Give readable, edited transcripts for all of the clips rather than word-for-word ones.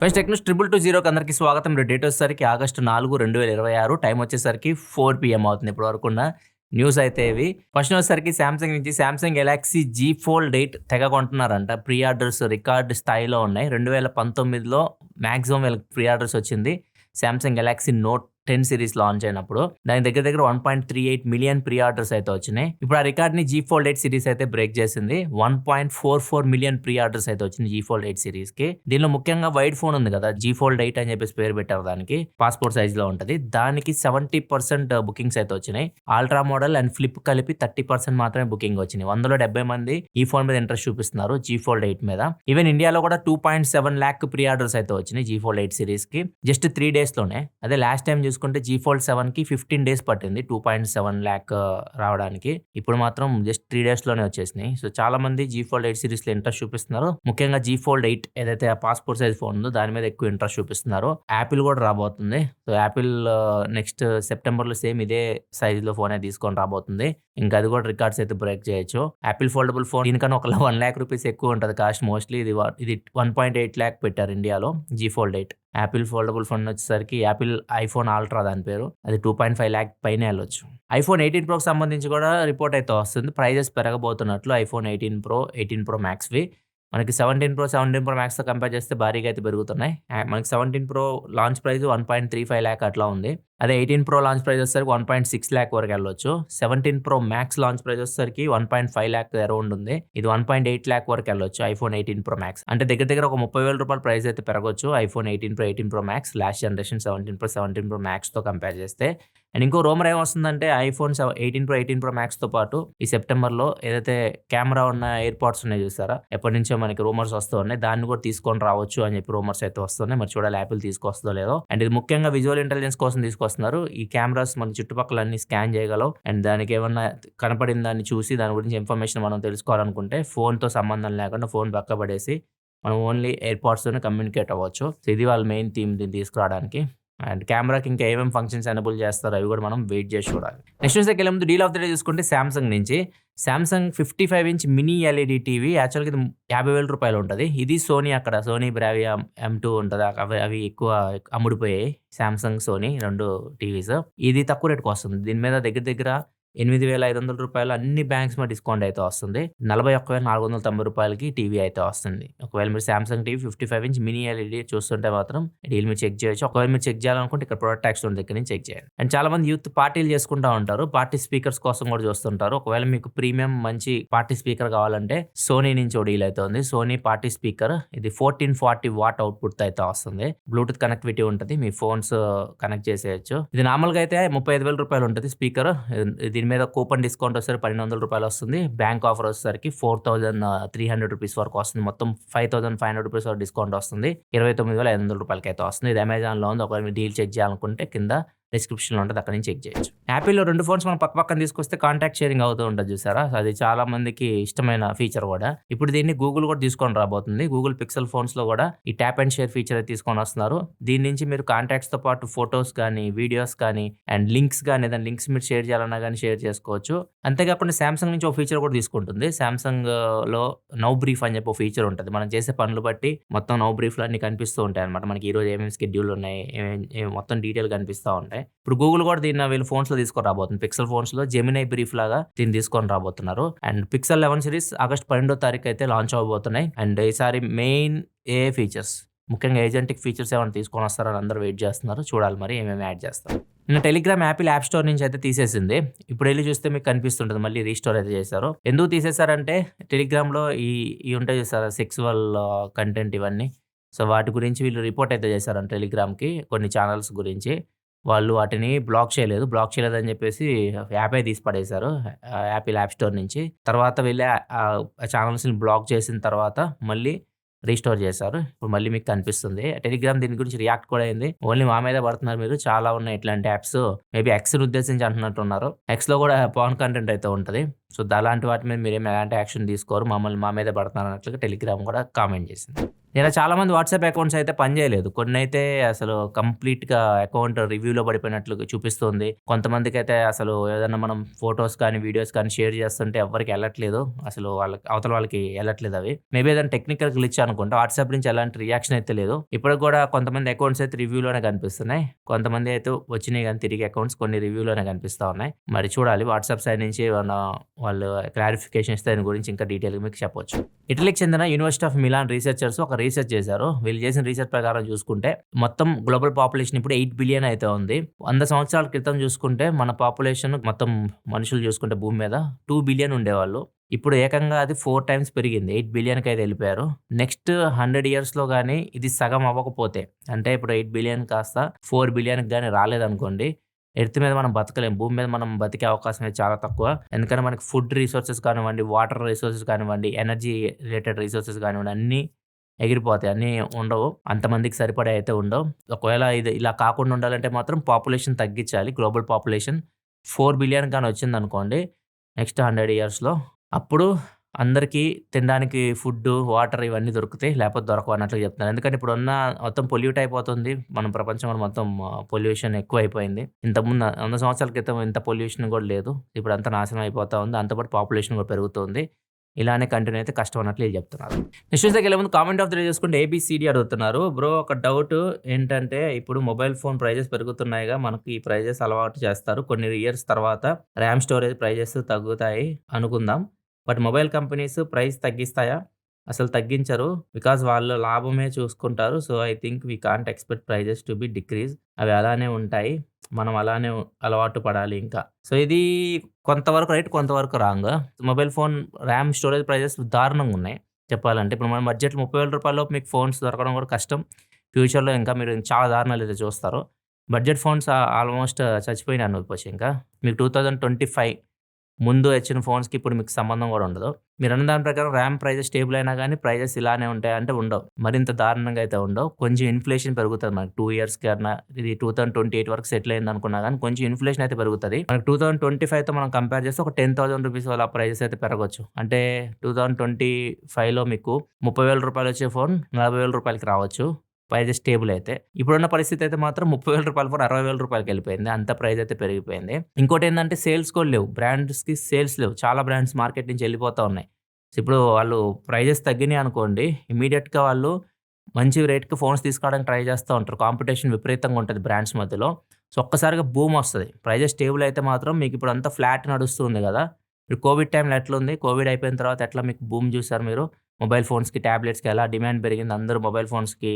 First Technos 222 అందరికి స్వాగతం. Date వచ్చేసరికి ఆగస్టు 4, 2026. టైం వచ్చేసరికి 4 PM అవుతుంది. ఇప్పటి వరకు ఉన్న న్యూస్ అయితే ఇవి. ఫస్ట్ వచ్చేసరికి సామ్సంగ్ నుంచి సామ్సంగ్ గెలాక్సీ జీ ఫోల్డ్ 8 తెగ కొంటున్నారంట. ప్రీ ఆర్డర్స్ రికార్డ్ స్థాయిలో ఉన్నాయి. 2019లో మ్యాక్సిమం వీళ్ళకి ప్రీ ఆర్డర్స్ వచ్చింది. Samsung Galaxy note 10 series launch అయినప్పుడు దాని దగ్గర 1.38 మిలియన్ ప్రీ ఆర్డర్స్ అయితే వచ్చినాయి. ఇప్పుడు ఆ రికార్డ్ ని జీ ఫోల్డ్ 8 సిరీస్ అయితే బ్రేక్ చేసింది. 1.44 మిలియన్ ప్రీ ఆర్డర్స్ అయితే వచ్చింది జీ ఫోల్డ్ 8 సిరీస్ కి. దీనిలో ముఖ్యంగా వైడ్ ఫోన్ ఉంది కదా, జీ ఫోల్డ్ 8 అని చెప్పేసి పేరు పెట్టారు. దానికి పాస్పోర్ట్ సైజ్ లో ఉంటది. దానికి 70% బుకింగ్స్ అయితే వచ్చినాయి. అల్ట్రా మోడల్ అండ్ ఫ్లిప్ కలిపి 30% మాత్రమే బుకింగ్ వచ్చినాయి. 170 మంది ఈ ఫోన్ మీద ఇంట్రెస్ట్ చూపిస్తున్నారు, జీ ఫోల్డ్ 8 మీద. ఈవెన్ ఇండియాలో కూడా 2.7 lakh ప్రీ ఆర్డర్స్ అయితే వచ్చినాయి జీ ఫోల్డ్ 8 సిరీస్ కి జస్ట్ 3 days లోనే. అదే లాస్ట్ టైం చూసుకుంటే జీ ఫోల్డ్ 7 కి 15 days పట్టింది 2.7 lakh రావడానికి. ఇప్పుడు మాత్రం జస్ట్ 3 days లోనే వచ్చేసినాయి. సో చాలా మంది జీ ఫోల్డ్ 8 సిరీస్ లో ఇంట్రెస్ట్ చూపిస్తున్నారు. ముఖ్యంగా జీ ఫోల్డ్ 8 ఏదైతే పాస్పోర్ట్ సైజ్ ఫోన్ ఉందో దాని మీద ఎక్కువ ఇంట్రెస్ట్ చూపిస్తున్నారు. యాపిల్ కూడా రాబోతుంది. సో యాపిల్ నెక్స్ట్ సెప్టెంబర్ లో సేమ్ ఇదే సైజ్ లో ఫోన్ తీసుకొని రాబోతుంది. ఇంకా అది కూడా రికార్డ్స్ అయితే బ్రేక్ చేయొచ్చు. యాపిల్ ఫోల్డబుల్ ఫోన్ దీనికన్నా ఒక 1 lakh రూపీస్ ఎక్కువ ఉంటుంది కాస్ట్. మోస్ట్లీ ఇది 1.8 lakh పెట్టారు ఇండియాలో Z fold 8. Apple foldable phone వచ్చేసరికి యాపిల్ ఐఫోన్ అల్ట్రా దాని పేరు, అది 2.5 lakh పైన వెళ్ళొచ్చు. ఐఫోన్ 18 Proకి సంబంధించి కూడా రిపోర్ట్ అయితే వస్తుంది. ప్రైజెస్ పెరగబోతున్నట్లు ఐఫోన్ 18 Pro, 18 Pro Maxవి మనకి 17 Pro, 17 Pro Maxతో కంపేర్ చేస్తే భారీగా అయితే పెరుగుతున్నాయి. మనకి 17 Pro లాంచ్ ప్రైస్ 1.35 lakh అట్లా ఉంది. అదే 18 Pro లాంచ్ ప్రైస్ వచ్చేసరికి 1.6 lakh వరకు వెళ్ళొచ్చు. 17 Pro Max లాంచ్ ప్రైస్ వచ్చేసరికి 1.5 lakh అరౌండ్ ఉంది. ఇది 1.8 lakh వరకు వెళ్ళొచ్చు ఐఫోన్ 18 Pro Max. అంటే దగ్గర ఒక 30,000 రూపాయల ప్రైస్ అయితే పెరగొచ్చు iPhone 18 Pro, 18 Pro Max last generation 17 Pro, 17 Pro Maxతో కంపేర్ చేస్తే. అండ్ ఇంకో రూమర్ ఏమొస్తుందంటే ఐఫోన్ 18 Pro, 18 Pro Maxతో పాటు ఈ సెప్టెంబర్లో ఏదైతే కెమెరా ఉన్న ఎయిర్పాడ్స్ ఉన్నాయి చూసారా, ఎప్పటి నుంచో మనకి రూమర్స్ వస్తూ ఉన్నాయి, దాన్ని కూడా తీసుకొని రావచ్చు అని చెప్పి రూమర్స్ అయితే వస్తున్నాయి. మరి చూడాలి యాపిల్ తీసుకొస్తుందో లేదో. అండ్ ఇది ముఖ్యంగా విజువల్ ఇంటెలిజెన్స్ కోసం తీసుకొస్తున్నారు. ఈ కెమెరాస్ మన చుట్టుపక్కల అన్ని స్కాన్ చేయగలవు. అండ్ దానికి ఏమన్నా కనపడిన దాన్ని చూసి దాని గురించి ఇన్ఫర్మేషన్ మనం తెలుసుకోవాలనుకుంటే ఫోన్తో సంబంధం లేకుండా ఫోన్ పక్కబడేసి మనం ఓన్లీ ఎయిర్పాడ్స్తోనే కమ్యూనికేట్ అవ్వచ్చు. సో ఇది వాళ్ళ మెయిన్ థీమ్ దీన్ని తీసుకురావడానికి. అండ్ కెమెరాకి ఇంకా ఏమేమి ఫంక్షన్స్ ఎనబుల్ చేస్తారో అవి కూడా మనం వెయిట్ చేసి చూడాలి. నెక్స్ట్ న్యూస్కి వెళ్ళే ముందు డీల్ ఆఫ్ ద డే చూసుకుంటే సామ్సంగ్ నుంచి Samsung 55-inch mini LED TV. యాక్చువల్గా ఇది 50,000 రూపాయలు ఉంటుంది. ఇది సోనీ, అక్కడ సోనీ బ్రావియా M2 ఉంటుంది, అవి ఎక్కువ అమ్ముడిపోయాయి. Samsung, Sony 2 TVs. ఇది తక్కువ రేట్కి వస్తుంది. దీని మీద దగ్గర 8,500 రూపాయలు అన్ని బ్యాంక్స్ మీద డిస్కౌంట్ అయితే వస్తుంది. 41,490 రూపాయలకి టీవీ అయితే వస్తుంది. ఒకవేళ మీరు Samsung TV 55-inch mini LED చూస్తుంటే మాత్రం డీల్ మీరు చెక్ చేయొచ్చు. ఒకవేళ మీరు చెక్ చేయాలనుకుంటే ఇక్కడ ప్రొడక్ట్ ట్యాక్స్ దగ్గర నుంచి చెక్ చేయండి. అండ్ చాలా మంది యూత్ పార్టీలు చేసుకుంటూ ఉంటారు, పార్టీ స్పీకర్స్ కోసం కూడా చూస్తుంటారు. ఒకవేళ మీకు ప్రీమియం మంచి పార్టీ స్పీకర్ కావాలంటే సోనీ నుంచి డీల్ అయితే ఉంది. సోనీ పార్టీ స్పీకర్ ఇది 1440 వాట్ అవుట్పుట్ అయితే వస్తుంది. బ్లూటూత్ కనెక్టివిటీ ఉంటుంది, మీ ఫోన్స్ కనెక్ట్ చేసేయచ్చు. ఇది నార్మల్గా అయితే 35,000 రూపాయలు ఉంటుంది స్పీకర్. దీని మీద కూపన్ డిస్కౌంట్ వచ్చేసరికి 1,200 రూపాయలు వస్తుంది. బ్యాంక్ ఆఫర్ వచ్చేసరికి 4,300 రూపీస్ వరకు వస్తుంది. మొత్తం 5,500 రూపీస్ వరకు డిస్కౌంట్ వస్తుంది. 29,500 రూపాయలకి అయితే వస్తుంది. ఇది అమెజాన్లో ఉంది. ఒకవేళ మీరు డీల్ చెక్ చేయాలనుకుంటే కింద డిస్క్రిప్షన్లో ఉంటుంది, అక్కడ నుంచి చెక్ చేయొచ్చు. యాపిల్లో 2 ఫోన్స్ మనం పక్కన తీసుకొస్తే కాంటాక్ట్ షేరింగ్ అవుతూ ఉంటుంది చూసారా, అది చాలా మందికి ఇష్టమైన ఫీచర్ కూడా. ఇప్పుడు దీన్ని గూగుల్ కూడా తీసుకొని రాబోతుంది. గూగుల్ పిక్సెల్ ఫోన్స్లో కూడా ఈ ట్యాప్ అండ్ షేర్ ఫీచర్ తీసుకొని వస్తున్నారు. దీని నుంచి మీరు కాంటాక్ట్స్తో పాటు ఫొటోస్ కానీ, వీడియోస్ కానీ, అండ్ లింక్స్ కానీ, ఏదైనా లింక్స్ మీరు షేర్ చేయాలన్నా కానీ షేర్ చేసుకోవచ్చు. అంతేకాకుండా సామ్సంగ్ నుంచి ఒక ఫీచర్ కూడా తీసుకుంటుంది. సామ్సంగ్ లో నౌ బ్రీఫ్ అని చెప్పి ఒక ఫీచర్ ఉంటుంది. మనం చేసే పనులు బట్టి మొత్తం నౌ బ్రీఫ్లు అన్ని కనిపిస్తూ ఉంటాయి అనమాట. మనకి ఈరోజు ఏమేమి స్కెడ్యూల్ ఉన్నాయి, మొత్తం డీటెయిల్ కనిపిస్తూ ఉంటాయి. ఇప్పుడు గూగుల్ కూడా దీన్ని వీళ్ళు ఫోన్స్ లో తీసుకొని రాబోతుంది. పిక్సెల్ ఫోన్స్ లో జెమినై బ్రీఫ్ లాగా దీన్ని తీసుకొని రాబోతున్నారు. అండ్ పిక్సెల్ 11 సిరీస్ ఆగస్ట్ 12వ అయితే లాంచ్ అవబోతున్నాయి. అండ్ ఈసారి మెయిన్ ఏ ఫీచర్స్, ముఖ్యంగా ఏజెంటిక్ ఫీచర్స్ ఏమైనా తీసుకొని వస్తారని అందరూ వెయిట్ చేస్తున్నారు. చూడాలి మరి ఏమేమి యాడ్ చేస్తారు. నిన్న టెలిగ్రామ్ యాపిల్ యాప్ స్టోర్ నుంచి అయితే తీసేసింది. ఇప్పుడు వెళ్ళి చూస్తే మీకు కనిపిస్తుంటుంది మళ్ళీ రీస్టోర్ అయితే చేశారు. ఎందుకు తీసేశారంటే టెలిగ్రామ్లో ఈ ఉంటాయి చూసారా సెక్సువల్ కంటెంట్ ఇవన్నీ, సో వాటి గురించి వీళ్ళు రిపోర్ట్ అయితే చేశారంట టెలిగ్రామ్కి. కొన్ని ఛానల్స్ గురించి వాళ్ళు వాటిని బ్లాక్ చేయలేదని చెప్పేసి యాపే తీసి పడేశారు యాపిల్ యాప్ స్టోర్ నుంచి. తర్వాత వెళ్ళి ఆ ఛానల్స్ని బ్లాక్ చేసిన తర్వాత మళ్ళీ రీస్టోర్ చేశారు. ఇప్పుడు మళ్ళీ మీకు కనిపిస్తుంది. టెలిగ్రామ్ దీని గురించి రియాక్ట్ కూడా అయింది. ఓన్లీ మా మీద పడుతున్నారు మీరు, చాలా ఉన్నాయి ఇట్లాంటి యాప్స్, మేబీ ఎక్స్ని ఉద్దేశించి అంటున్నట్టున్నారు. ఎక్స్లో కూడా పాన్ కంటెంట్ అయితే ఉంటుంది. సో అలాంటి వాటి మీద మీరేం ఎలాంటి యాక్షన్ తీసుకోరు, మా మీద పడుతున్నారు అన్నట్లుగా టెలిగ్రామ్ కూడా కామెంట్ చేసింది. ఇలా చాలామంది వాట్సాప్ అకౌంట్స్ అయితే పనిచేయలేదు. కొన్నైతే అసలు కంప్లీట్‌గా అకౌంట్ రివ్యూలో పడిపోయినట్లు చూపిస్తుంది. కొంతమందికైతే అసలు ఏదన్నా మనం ఫోటోస్ కానీ, వీడియోస్ కానీ షేర్ చేస్తుంటే ఎవ్వరికీ ఎళ్ళట్లేదు. అసలు అవతల వాళ్ళకి ఎళ్ళట్లేదు అవి. మేబీ ఏదైనా టెక్నికల్ గ్లిచ్ అనుకుంటా. వాట్సాప్ నుంచి ఎలాంటి రియాక్షన్ అయితే లేదు. ఇప్పటికి కూడా కొంతమంది అకౌంట్స్ అయితే రివ్యూలోనే కనిపిస్తున్నాయి. కొంతమంది అయితే వచ్చినాయి గానీ తిరిగి అకౌంట్స్ కొన్ని రివ్యూలోనే కనిపిస్తా ఉన్నాయి. మరి చూడాలి వాట్సాప్ సైడ్ నుంచి ఏమన్నా వాళ్ళు క్లారిఫికేషన్ ఇస్తే దాని గురించి ఇంకా డీటెయిల్‌గా మీకు చెప్పొచ్చు. ఇటలీకి చెందిన యూనివర్సిటీ ఆఫ్ మిలాన్ రీసెర్చర్స్ ఒక రీసెర్చ్ చేశారు. వీళ్ళు చేసిన రీసెర్చ్ ప్రకారం చూసుకుంటే మొత్తం గ్లోబల్ పాపులేషన్ ఇప్పుడు 8 బిలియన్ అయితే ఉంది. 100 సంవత్సరాల క్రితం చూసుకుంటే మన పాపులేషన్ మొత్తం మనుషులు చూసుకుంటే భూమి మీద 2 బిలియన్ ఉండేవాళ్ళు. ఇప్పుడు ఏకంగా అది 4 టైమ్స్ పెరిగింది. 8 బిలియన్‌కి అయితే వెళ్ళిపోయారు. నెక్స్ట్ 100 ఇయర్స్‌లో గాని ఇది సగం అవ్వకపోతే అంటే ఇప్పుడు 8 బిలియన్ కాస్త 4 బిలియన్‌కి గాని రాలేదనుకోండి, ఎర్త్ మీద మనం బతకలేం. భూమి మీద మనం బతికే అవకాశం అయితే చాలా తక్కువ. ఎందుకంటే మనకి ఫుడ్ రిసోర్సెస్ కానివ్వండి, వాటర్ రిసోర్సెస్ కానివ్వండి, ఎనర్జీ రిలేటెడ్ రిసోర్సెస్ కానివ్వండి అన్నీ ఎగిరిపోతాయి. అన్నీ ఉండవు. అంతమందికి సరిపడే అయితే ఉండవు. ఒకవేళ ఇది ఇలా కాకుండా ఉండాలంటే మాత్రం పాపులేషన్ తగ్గించాలి. గ్లోబల్ పాపులేషన్ 4 బిలియన్ గాని వచ్చిందనుకోండి నెక్స్ట్ 100 ఇయర్స్‌లో అప్పుడు అందరికీ తినడానికి ఫుడ్డు, వాటర్ ఇవన్నీ దొరుకుతాయి. లేకపోతే దొరకవు అన్నట్లు చెప్తున్నారు. ఎందుకంటే ఇప్పుడున్న మొత్తం పొల్యూట్ అయిపోతుంది. మన ప్రపంచంలో మొత్తం పొల్యూషన్ ఎక్కువైపోయింది. ఇంతకుముందు 100 సంవత్సరాల క్రితం ఇంత పొల్యూషన్ కూడా లేదు. ఇప్పుడంతా నాశనం అయిపోతా ఉంది. దాంతో పాటు పాపులేషన్ కూడా పెరుగుతుంది. ఇలానే కంటిన్యూ అయితే కష్టం అన్నట్లు వీళ్ళు చెప్తున్నారు. నెక్స్ట్ న్యూస్‌లోకెళ్ళే ముందు కామెంట్ ఆఫ్ ది డే చూసుకుంటే ఏబీసీడీ అడుగుతున్నారు. బ్రో ఒక డౌట్ ఏంటంటే ఇప్పుడు మొబైల్ ఫోన్ ప్రైజెస్ పెరుగుతున్నాయిగా మనకి ఈ ప్రైజెస్ అలవాటు చేస్తారు. కొన్ని ఇయర్స్ తర్వాత ర్యామ్ స్టోరేజ్ ప్రైజెస్ తగ్గుతాయి అనుకుందాం. బట్ మొబైల్ కంపెనీస్ ప్రైస్ తగ్గిస్తాయా? అసలు తగ్గించరు. బికాజ్ వాళ్ళు లాభమే చూసుకుంటారు. So, I think we can't expect prices to be decrease. అవి అలానే ఉంటాయి. మనం అలానే అలవాటు పడాలి ఇంకా. సో, ఇది కొంతవరకు రైట్, కొంతవరకు wrong. Mobile phone RAM storage prices దారుణంగా ఉన్నాయి చెప్పాలంటే. ఇప్పుడు మన బడ్జెట్ రూ. 30,000 లోపు మీకు ఫోన్స్ దొరకడం కూడా కష్టం. ఫ్యూచర్‌లో ఇంకా మీరు చాలా దారుణాలైతే చూస్తారు. బడ్జెట్ ఫోన్స్ ఆల్మోస్ట్ చచ్చిపోయినాయి అనుకోవచ్చు ఇంకా. మీకు 2025 ముందు వచ్చిన ఫోన్స్‌కి ఇప్పుడు మీకు సంబంధం కూడా ఉండదు. మీరన్న దాని ప్రకారం ర్యామ్ ప్రైజెస్ స్టేబుల్ అయినా గానీ ప్రైజెస్ ఇలానే ఉంటాయంటే ఉండవు. మరింత దారుణంగా అయితే ఉండవు. కొంచెం ఇన్‌ఫ్లేషన్ పెరుగుతది మనకి 2 ఇయర్స్ కన్నా. ఇది 2028 వరకు సెటిల్ అయిందనుకున్నా గానీ కొంచెం ఇన్‌ఫ్లేషన్ అయితే పెరుగుతది. మనకి 2025తో మనం కంపేర్ చేస్తే ఒక ₹10,000 అలా ప్రైజెస్ అయితే పెరగొచ్చు. అంటే 2025లో మీకు ₹30,000 వచ్చే ఫోన్ ₹40,000కి రావచ్చు. ప్రైజెస్ స్టేబుల్ అయితే. ఇప్పుడున్న పరిస్థితి అయితే మాత్రం ₹30,000 ఫోన్ ₹60,000కి వెళ్ళిపోయింది. అంత ప్రైస్ అయితే పెరిగిపోయింది. ఇంకోటేందంటే సేల్స్ కూడా లేవు. బ్రాండ్స్‌కి సేల్స్ లేవు. చాలా బ్రాండ్స్ మార్కెట్ నుంచి వెళ్ళిపోతా ఉన్నాయి. సో, ఇప్పుడు వాళ్ళు ప్రైజెస్ తగ్గినాయి అనుకోండి ఇమ్మీడియేట్‌గా వాళ్ళు మంచి రేట్‌కి ఫోన్స్ తీసుకోవడానికి ట్రై చేస్తా ఉంటారు. కాంపిటీషన్ విపరీతంగా ఉంటది బ్రాండ్స్ మధ్యలో. సో, ఒక్కసారిగా బూమ్ వస్తది. ప్రైజెస్ స్టేబుల్ అయితే మాత్రం మీకు ఇప్పుడు అంతా ఫ్లాట్ నడుస్తుంది కదా! ఇప్పుడు కోవిడ్ టైమ్‌లో ఎట్లుంది? కోవిడ్ అయిపోయిన తర్వాత ఎట్లా మీకు బూమ్ చూసారు మీరు? మొబైల్ ఫోన్స్‌కి, టాబ్లెట్స్‌కి ఎలా డిమాండ్ పెరిగింది. అందరూ మొబైల్ ఫోన్స్‌కి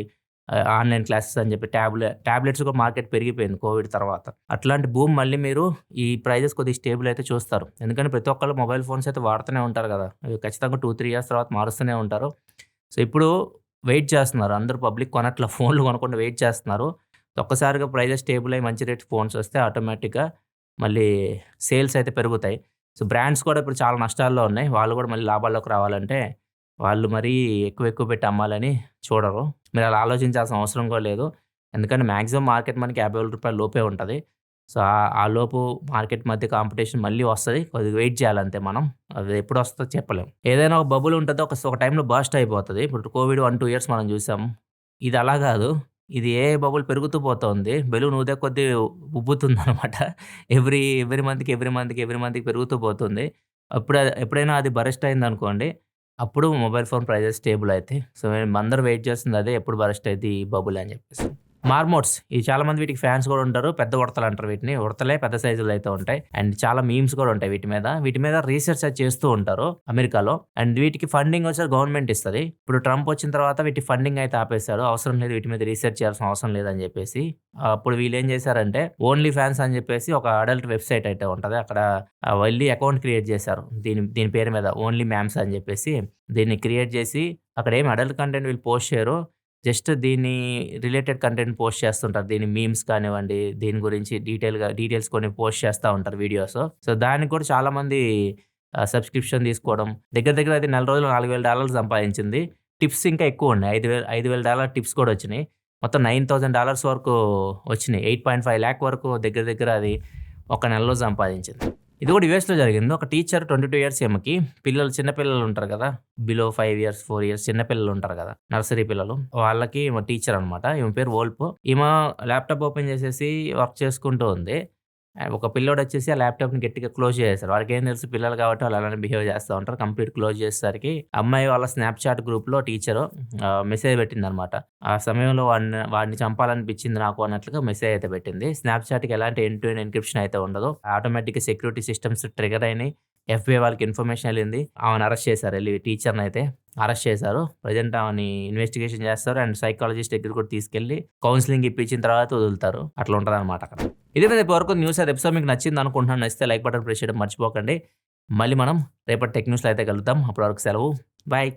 ఆన్‌లైన్ క్లాసెస్ అని చెప్పి టాబ్లెట్స్ కూడా మార్కెట్ పెరిగిపోయింది కోవిడ్ తర్వాత. అట్లాంటి బూమ్ మళ్ళీ మీరు ఈ ప్రైజెస్ కొద్దిగా స్టేబుల్ అయితే చూస్తారు. ఎందుకంటే ప్రతి ఒక్కళ్ళు మొబైల్ ఫోన్స్ అయితే వాడుతూనే ఉంటారు కదా! అవి ఖచ్చితంగా 2, 3 ఇయర్స్ తర్వాత మారుస్తూనే ఉంటారు. సో, ఇప్పుడు వెయిట్ చేస్తున్నారు. అందరూ పబ్లిక్ కొనట్ల ఫోన్‌లు కొనకుండా వెయిట్ చేస్తున్నారు. ఒక్కసారిగా ప్రైజెస్ స్టేబుల్ అయ్యి మంచి రేట్ ఫోన్స్ వస్తే ఆటోమేటిక్‌గా మళ్ళీ సేల్స్ అయితే పెరుగుతాయి. సో, బ్రాండ్స్ కూడా ఇప్పుడు చాలా నష్టాల్లో ఉన్నాయి. వాళ్ళు కూడా మళ్ళీ లాభాల్లోకి రావాలంటే వాళ్ళు మరీ ఎక్కువ పెట్టి అమ్మాలని చూడరు. మీరు అలా ఆలోచించాల్సిన అవసరం కూడా లేదు. ఎందుకంటే మాక్సిమం మార్కెట్ మనకి ₹50,000 లోపే ఉంటది. సో, ఆ లోపు మార్కెట్ మధ్య కాంపిటీషన్ మళ్ళీ వస్తది. కొద్దిగా వెయిట్ చేయాలంతే మనం. అది ఎప్పుడొస్తదో చెప్పలేం. ఏదైనా ఒక బబుల్ ఉంటది. ఒక టైంలో బర్స్ట్ అయిపోతది. ఇప్పుడు కోవిడ్ 1, 2 ఇయర్స్ మనం చూసాం. ఇది అలా కాదు. ఇది బబుల్ పెరుగుతూ పోతోంది. బెలూన్ ఊదే కొద్దీ ఉబ్బుతుందనమాట. ఎవ్రీ మంత్‌కి పెరుగుతూ పోతుంది. ఎప్పుడైనా అది బరస్ట్ అయిందనుకోండి అప్పుడు మొబైల్ ఫోన్ ప్రైజెస్ స్టేబుల్ అయితాయి. సో, అందరూ వెయిట్ చేస్తుంది అదే ఎప్పుడు బరస్ట్ అయిద్ది ఈ బబుల్ అని చెప్పేసి. మార్మోట్స్ ఇవి చాలా మంది వీటికి ఫ్యాన్స్ కూడా ఉంటారు. పెద్ద ఉడతలు అంటారు వీటిని. ఉడతలే పెద్ద సైజులో అయితే ఉంటాయి. అండ్ చాలా మీమ్స్ కూడా ఉంటాయి వీటి మీద రీసెర్చ్ అది చేస్తూ ఉంటారు అమెరికాలో. అండ్ వీటికి ఫండింగ్ వచ్చి గవర్నమెంట్ ఇస్తది. ఇప్పుడు ట్రంప్ వచ్చిన తర్వాత వీటి ఫండింగ్ అయితే ఆపేశాడు. అవసరం లేదు వీటి మీద రీసెర్చ్ చేయాల్సిన అవసరం లేదని చెప్పేసి. అప్పుడు వీళ్ళేం చేశారంటే ఓన్లీ ఫ్యాన్స్ అని చెప్పేసి ఒక అడల్ట్ వెబ్‌సైట్ అయితే ఉంటది. అక్కడ వెళ్ళి అకౌంట్ క్రియేట్ చేశారు. దీని పేరు మీద ఓన్లీ మ్యామ్స్ అని చెప్పేసి దీన్ని క్రియేట్ చేసి అక్కడ ఏమి అడల్ట్ కంటెంట్ వీళ్ళు పోస్ట్ చేయరు. జస్ట్ దీన్ని రిలేటెడ్ కంటెంట్ పోస్ట్ చేస్తుంటారు. దీని మీమ్స్ కానివ్వండి, దీని గురించి డీటెయిల్స్ కొన్ని పోస్ట్ చేస్తా ఉంటారు వీడియోస్. సో, దానికి కూడా చాలామంది సబ్స్క్రిప్షన్ తీసుకోవడం దగ్గర అది నెల రోజులు $4,000 సంపాదించింది. టిప్స్ ఇంకా ఎక్కువ ఉన్నాయి. $5,000 టిప్స్ కూడా వచ్చినాయి. మొత్తం $9,000 వరకు వచ్చినాయి. 8.5 లాక్ వరకు దగ్గర అది ఒక నెలలో సంపాదించింది. ఇది కూడా యూఎస్లో జరిగింది. ఒక టీచర్ 22 ఇయర్స్ ఈమెకి చిన్న పిల్లలు ఉంటారు కదా, బిలో 5 ఇయర్స్ 4 ఇయర్స్ చిన్న పిల్లలు ఉంటారు కదా, నర్సరీ పిల్లలు, వాళ్ళకి ఈమె టీచర్ అనమాట. ఈమె పేరు వోల్ప్. ఈమె ల్యాప్టాప్ ఓపెన్ చేసేసి వర్క్ చేసుకుంటూ ఉంది. ఒక పిల్లోడు వచ్చేసి ఆ ల్యాప్టాప్ని గట్టిగా క్లోజ్ చేశారు. వాళ్ళకి ఏం తెలుసు, పిల్లలు కాబట్టి వాళ్ళు అలానే బిహేవ్ చేస్తూ ఉంటారు. కంప్లీట్ క్లోజ్ చేసేసరికి అమ్మాయి వాళ్ళ స్నాప్చాట్ గ్రూప్లో టీచరు మెసేజ్ పెట్టింది అనమాట. ఆ సమయంలో వాడిని చంపాలనిపించింది నాకు అన్నట్లుగా మెసేజ్ అయితే పెట్టింది. స్నాప్చాట్కి ఎలాంటి ఎండ్ టు ఎండ్ ఎన్క్రిప్షన్ అయితే ఉండదు. ఆటోమేటిక్గా సెక్యూరిటీ సిస్టమ్స్ ట్రిగర్ అయినాయి. FBI వాళ్ళకి ఇన్ఫర్మేషన్ వెళ్ళింది. ఆమెను అరెస్ట్ చేశారు. వెళ్ళి టీచర్ని అయితే అరెస్ట్ చేశారు. ప్రజెంట్ ఆమెని ఇన్వెస్టిగేషన్ చేస్తారు అండ్ సైకాలజిస్ట్ దగ్గర కూడా తీసుకెళ్లి కౌన్సిలింగ్ ఇప్పించిన తర్వాత వదులుతారు. అట్లా ఉంటుంది అనమాట అక్కడ. ఇదే వరకు న్యూస్ అయితే ఎపిసోడ్ మీకు నచ్చింది అనుకుంటున్నాను. నచ్చితే లైక్ బటన్ ప్రెస్ చేయడం మర్చిపోకండి. మళ్ళీ మనం రేపటి టెక్ న్యూస్లో అయితే కలుద్దాం. అప్పటి వరకు సెలవు. బాయ్.